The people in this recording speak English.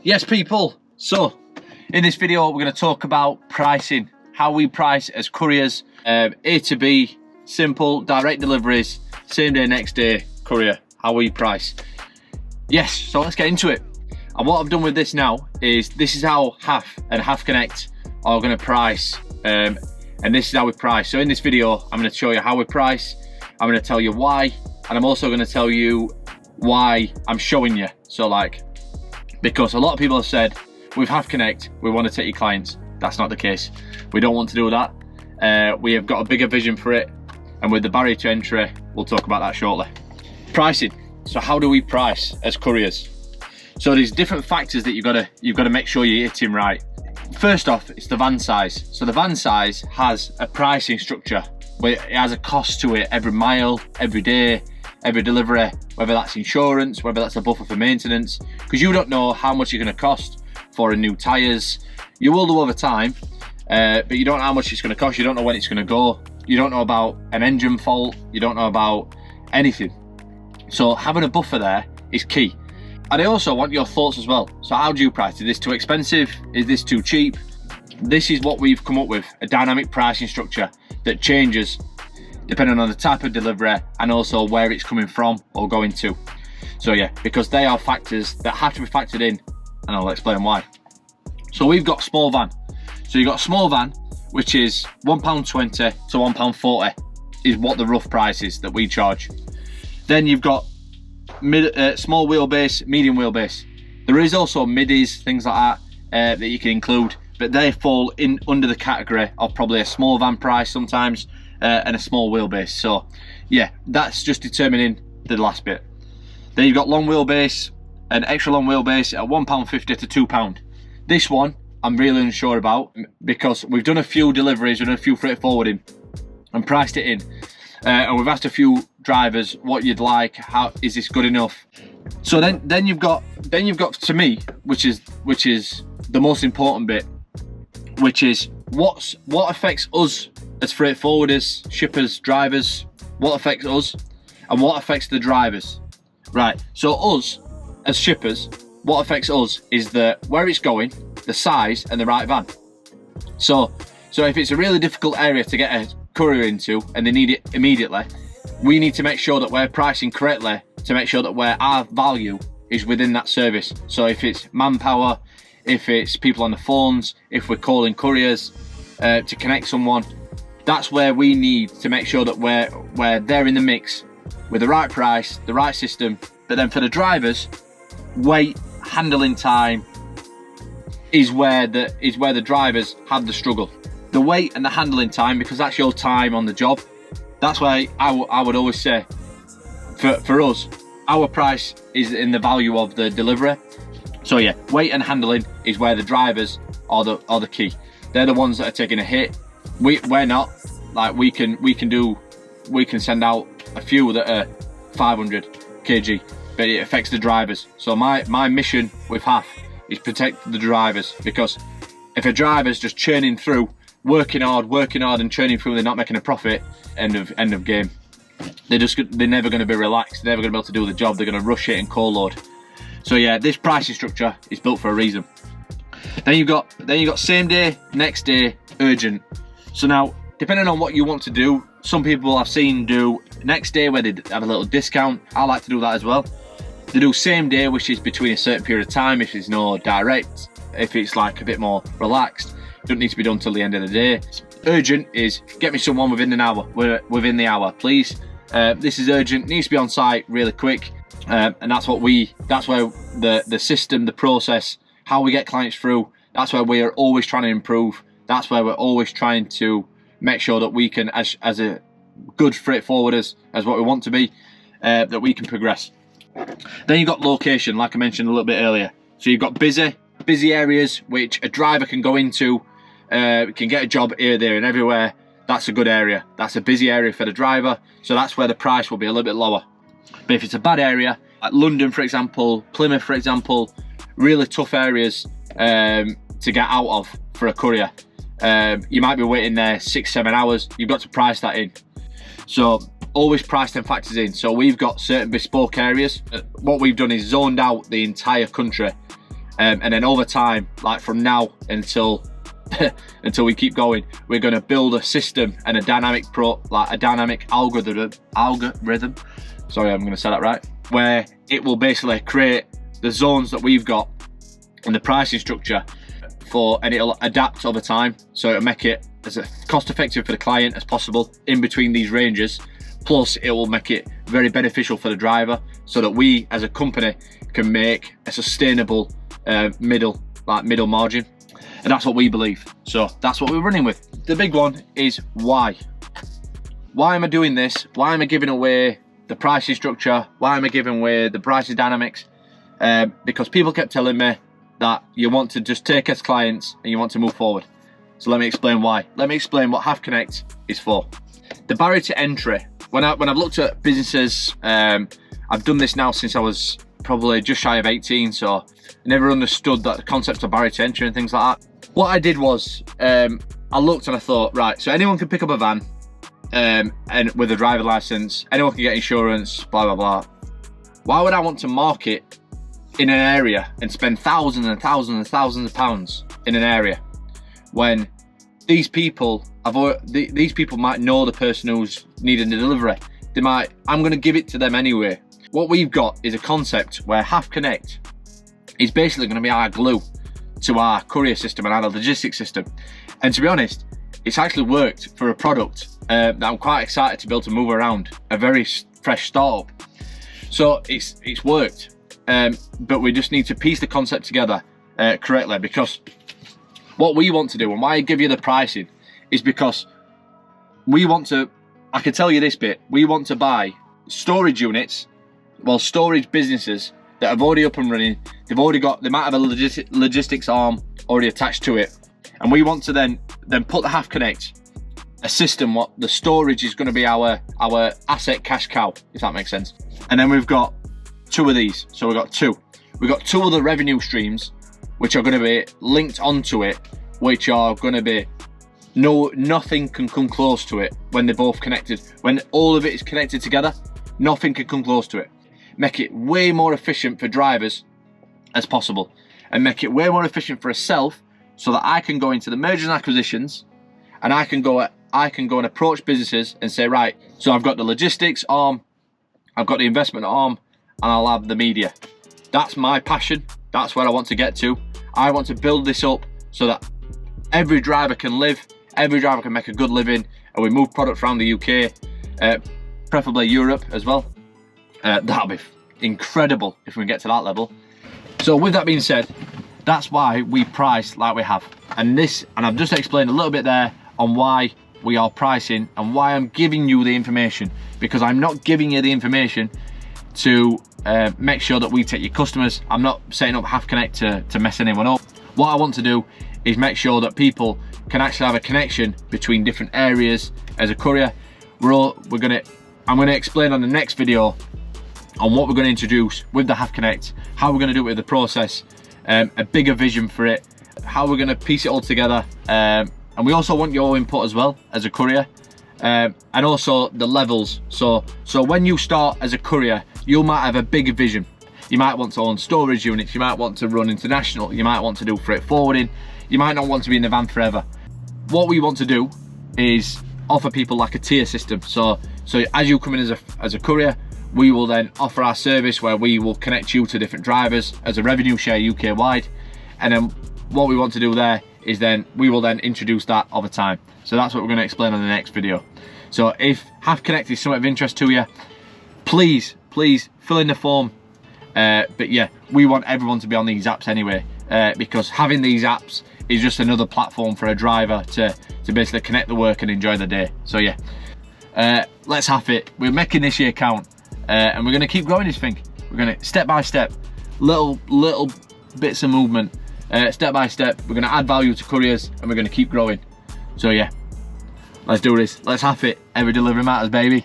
Yes, people. So, in this video, we're going to talk about pricing, how we price as couriers, A to B, simple, direct deliveries, same day, next day, courier, how we price. Yes, so let's get into it. And what I've done with this now is, this is how HAF and HAF Connect are going to price, and this is how we price. So in this video, I'm going to show you how we price, I'm going to tell you why, and I'm also going to tell you why I'm showing you. So like, because a lot of people have said, with HAF Connect, we want to take your clients. That's not the case. We don't want to do that. We have got a bigger vision for it. And with the barrier to entry, we'll talk about that shortly. Pricing. So how do we price as couriers? So there's different factors that you've got to make sure you're hitting right. First off, it's the van size. So the van size has a pricing structure, where it has a cost to it every mile, every day, every delivery, whether that's insurance, whether that's a buffer for maintenance, because you don't know how much it's going to cost for a new tyres. You will do over time, but you don't know how much it's going to cost. You don't know when it's going to go. You don't know about an engine fault. You don't know about anything. So having a buffer there is key. And I also want your thoughts as well. So how do you price? Is this too expensive? Is this too cheap? This is what we've come up with, a dynamic pricing structure that changes depending on the type of delivery and also where it's coming from or going to. So yeah, because they are factors that have to be factored in, and I'll explain why. So we've got small van. So you've got a small van, which is £1.20 to £1.40 is what the rough price is that we charge. Then you've got small wheelbase, medium wheelbase. There is also middies, things like that, that you can include, but they fall in under the category of probably a small van price sometimes, and a small wheelbase. So yeah, that's just determining the last bit. Then you've got long wheelbase, an extra long wheelbase at £1.50 to £2. This one I'm really unsure about, because we've done a few deliveries, we've done a few freight forwarding and priced it in, and we've asked a few drivers what you'd like, how is this good enough. So then you've got to me, which is the most important bit, which is what affects us as freight forwarders, shippers, drivers, what affects us and what affects the drivers. Right, so us as shippers, what affects us is where it's going, the size and the right van. So if it's a really difficult area to get a courier into and they need it immediately, we need to make sure that we're pricing correctly to make sure that our value is within that service. So if it's manpower, if it's people on the phones, if we're calling couriers to connect someone, that's where we need to make sure that we're there in the mix with the right price, the right system. But then for the drivers, weight, handling time is where the drivers have the struggle. The weight and the handling time, because that's your time on the job. That's why I would always say, for us, our price is in the value of the delivery. So yeah, weight and handling is where the drivers are the key. They're the ones that are taking a hit. We're not. Like we can send out a few that are 500 kg, but it affects the drivers. So my mission with HAF is protect the drivers, because if a driver's just churning through, working hard and churning through, they're not making a profit, end of game. They're never going to be relaxed. They're never going to be able to do the job. They're going to rush it and co-load. So yeah, this pricing structure is built for a reason. Then you've got same day, next day, urgent. So now, depending on what you want to do, some people I've seen do next day where they have a little discount. I like to do that as well. They do same day, which is between a certain period of time. If it's no direct, if it's like a bit more relaxed, it doesn't need to be done till the end of the day. Urgent is get me someone within an hour. Within the hour, please. This is urgent. Needs to be on site really quick, and that's where the system, the process, how we get clients through. That's where we are always trying to improve. That's where we're always trying to make sure that we can, as a good freight forwarders, as what we want to be, that we can progress. Then you've got location, like I mentioned a little bit earlier. So you've got busy areas which a driver can go into, can get a job here, there and everywhere. That's a good area. That's a busy area for the driver. So that's where the price will be a little bit lower. But if it's a bad area, like London, for example, Plymouth, for example, really tough areas to get out of for a courier. You might be waiting there 6-7 hours. You've got to price that in. So always price them factors in. So we've got certain bespoke areas. What we've done is zoned out the entire country And then over time, like from now until until we keep going, we're going to build a system and a dynamic algorithm. Sorry, I'm going to say that right. Where it will basically create the zones that we've got and the pricing structure and it'll adapt over time. So it'll make it as cost effective for the client as possible in between these ranges. Plus, it will make it very beneficial for the driver, so that we as a company can make a sustainable middle margin. And that's what we believe. So that's what we're running with. The big one is why. Why am I doing this? Why am I giving away the pricing structure? Why am I giving away the pricing dynamics? Because people kept telling me that you want to just take as clients and you want to move forward. So let me explain why. Let me explain what HAF Connect is for. The barrier to entry. When I've looked at businesses, I've done this now since I was probably just shy of 18, so I never understood that the concept of barrier to entry and things like that. What I did was, I looked and I thought, right, so anyone can pick up a van and with a driver license, anyone can get insurance, blah, blah, blah. Why would I want to market in an area and spend thousands and thousands and thousands of pounds in an area when these people might know the person who's needing the delivery? I'm going to give it to them anyway. What we've got is a concept where HAF Connect is basically going to be our glue to our courier system and our logistics system. And to be honest, it's actually worked for a product that I'm quite excited to be able to move around, a very fresh startup. So it's worked, but we just need to piece the concept together correctly, because what we want to do and why I give you the pricing is because we want to, I can tell you this bit, we want to buy storage units, well, storage businesses that have already up and running. They might have a logistics arm already attached to it, and we want to then put the HAF Connect, a system, what the storage is going to be our asset cash cow, if that makes sense. And then we've got two of these, so we've got two other revenue streams which are going to be linked onto it, which are going to be nothing can come close to it when they're both connected. When all of it is connected together, nothing can come close to it. Make it way more efficient for drivers as possible, and make it way more efficient for myself, so that I can go into the mergers and acquisitions, and I can go and approach businesses and say, right, so I've got the logistics arm, I've got the investment arm, and I'll have the media. That's my passion. That's where I want to get to. I want to build this up so that every driver can live, every driver can make a good living, and we move products around the UK, preferably Europe as well. That'll be incredible if we can get to that level. So with that being said, that's why we price like we have. And I've just explained a little bit there on why we are pricing and why I'm giving you the information, because I'm not giving you the information to make sure that we take your customers. I'm not setting up HAF Connect to mess anyone up. What I want to do is make sure that people can actually have a connection between different areas as a courier. I'm going to explain on the next video on what we're going to introduce with the HAF Connect, how we're going to do it with the process, a bigger vision for it, how we're going to piece it all together, and we also want your input as well as a courier, and also the levels. So when you start as a courier, you might have a bigger vision. You might want to own storage units, you might want to run international, you might want to do freight forwarding, you might not want to be in the van forever. What we want to do is offer people like a tier system. So as you come in as a courier, we will then offer our service where we will connect you to different drivers as a revenue share UK wide. And then what we want to do there is then we will then introduce that over time. So that's what we're going to explain on the next video. So if HAF Connect is something of interest to you, please fill in the form. But yeah, we want everyone to be on these apps anyway, because having these apps is just another platform for a driver to basically connect the work and enjoy the day. So yeah, let's have it. We're making this year count, and we're going to keep growing this thing. We're going to step by step, little bits of movement, step by step. We're going to add value to couriers, and we're going to keep growing. So yeah, let's do this. Let's have it. Every delivery matters, baby.